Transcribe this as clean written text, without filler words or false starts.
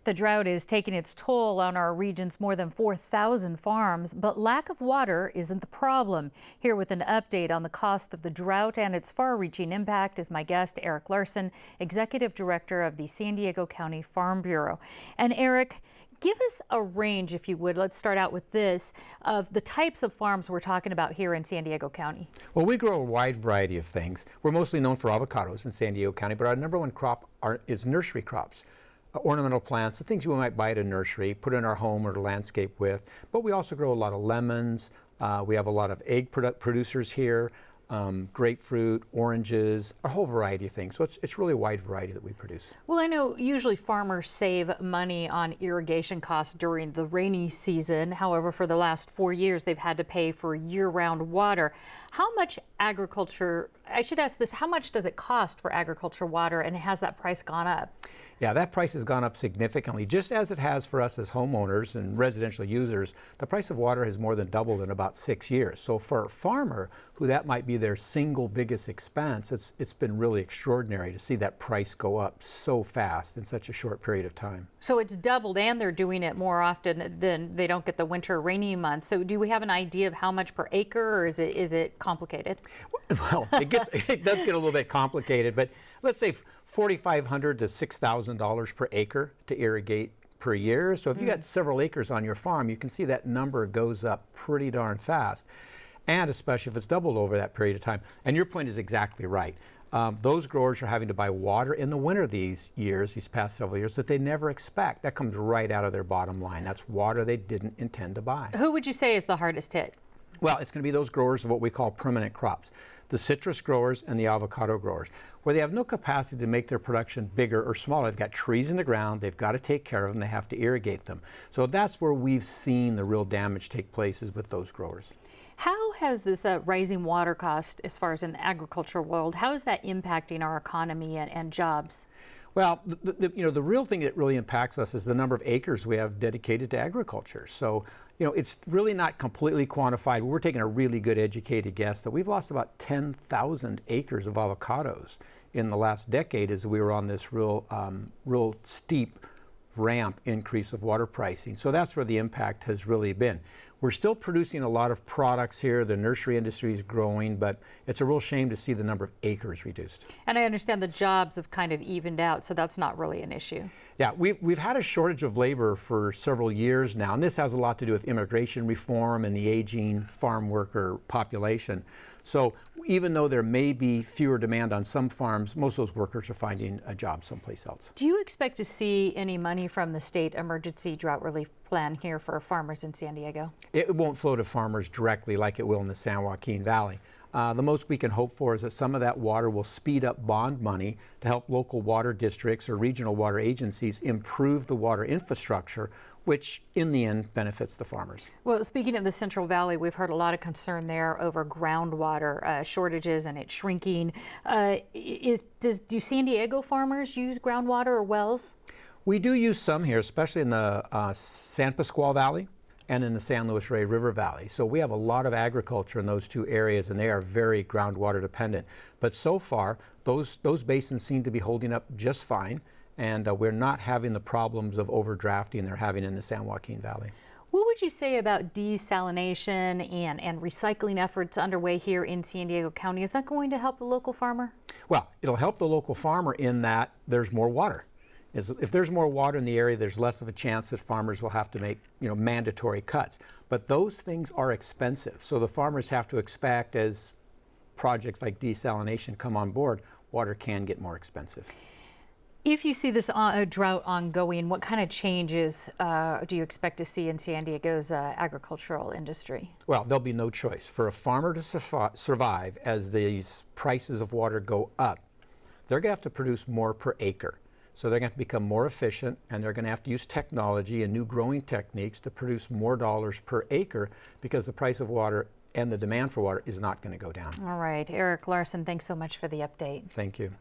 The drought is taking its toll on our region's more than 4,000 farms, but lack of water isn't the problem. Here with an update on the cost of the drought and its far-reaching impact is my guest, Eric Larson, Executive Director of the San Diego County Farm Bureau. And Eric, give us a range, if you would. Let's start out with this, of the types of farms we're talking about here in San Diego County. Well, we grow a wide variety of things. We're mostly known for avocados in San Diego County, but our number one crop is nursery crops. Ornamental plants, the things you might buy at a nursery, put in our home or landscape with. But we also grow a lot of lemons. We have a lot of egg producers here, grapefruit, oranges, a whole variety of things. So it's really a wide variety that we produce. Well, I know usually farmers save money on irrigation costs during the rainy season. However, for the last 4 years, they've had to pay for year-round water. How much agriculture, I should ask this, how much does it cost for agriculture water, and has that price gone up? Yeah, that price has gone up significantly. Just as it has for us as homeowners and residential users, the price of water has more than doubled in about 6 years. So for a farmer, who that might be their single biggest expense, it's been really extraordinary to see that price go up so fast in such a short period of time. So it's doubled, and they're doing it more often than they don't get the winter rainy months. So do we have an idea of how much per acre, or is it complicated? Well, it does get a little bit complicated, but let's say $4,500 to $6,000 per acre to irrigate per year. So if you got several acres on your farm, you can see that number goes up pretty darn fast, and especially if it's doubled over that period of time. And your point is exactly right. Those growers are having to buy water in the winter these past several years, that they never expect. That comes right out of their bottom line. That's water they didn't intend to buy. Who would you say is the hardest hit? Well, it's going to be those growers of what we call permanent crops, the citrus growers and the avocado growers, where they have no capacity to make their production bigger or smaller. They've got trees in the ground, they've got to take care of them, they have to irrigate them. So that's where we've seen the real damage take place, is with those growers. How has this rising water cost, as far as in the agricultural world, how is that impacting our economy and jobs? Well, the real thing that really impacts us is the number of acres we have dedicated to agriculture. So, it's really not completely quantified. We're taking a really good educated guess that we've lost about 10,000 acres of avocados in the last decade, as we were on this real steep ramp increase of water pricing. So that's where the impact has really been. We're still producing a lot of products here. The nursery industry is growing, but it's a real shame to see the number of acres reduced. And I understand the jobs have kind of evened out, so that's not really an issue. Yeah, we've had a shortage of labor for several years now, and this has a lot to do with immigration reform and the aging farm worker population. So even though there may be fewer demand on some farms, most of those workers are finding a job someplace else. Do you expect to see any money from the state emergency drought relief plan here for farmers in San Diego? It won't flow to farmers directly like it will in the San Joaquin Valley. The most we can hope for is that some of that water will speed up bond money to help local water districts or regional water agencies improve the water infrastructure, which in the end benefits the farmers. Well, speaking of the Central Valley, we've heard a lot of concern there over groundwater shortages and it shrinking. Do San Diego farmers use groundwater or wells? We do use some here, especially in the San Pasqual Valley and in the San Luis Rey River Valley. So we have a lot of agriculture in those two areas, and they are very groundwater dependent. But so far, those basins seem to be holding up just fine, and we're not having the problems of overdrafting they're having in the San Joaquin Valley. What would you say about desalination and recycling efforts underway here in San Diego County? Is that going to help the local farmer? Well, it'll help the local farmer in that there's more water. If there's more water in the area, there's less of a chance that farmers will have to make mandatory cuts. But those things are expensive, so the farmers have to expect, as projects like desalination come on board, water can get more expensive. If you see this drought ongoing, what kind of changes do you expect to see in San Diego's agricultural industry? Well, there'll be no choice. For a farmer to survive as these prices of water go up, they're going to have to produce more per acre. So they're going to become more efficient, and they're going to have to use technology and new growing techniques to produce more dollars per acre, because the price of water and the demand for water is not going to go down. All right. Eric Larson, thanks so much for the update. Thank you.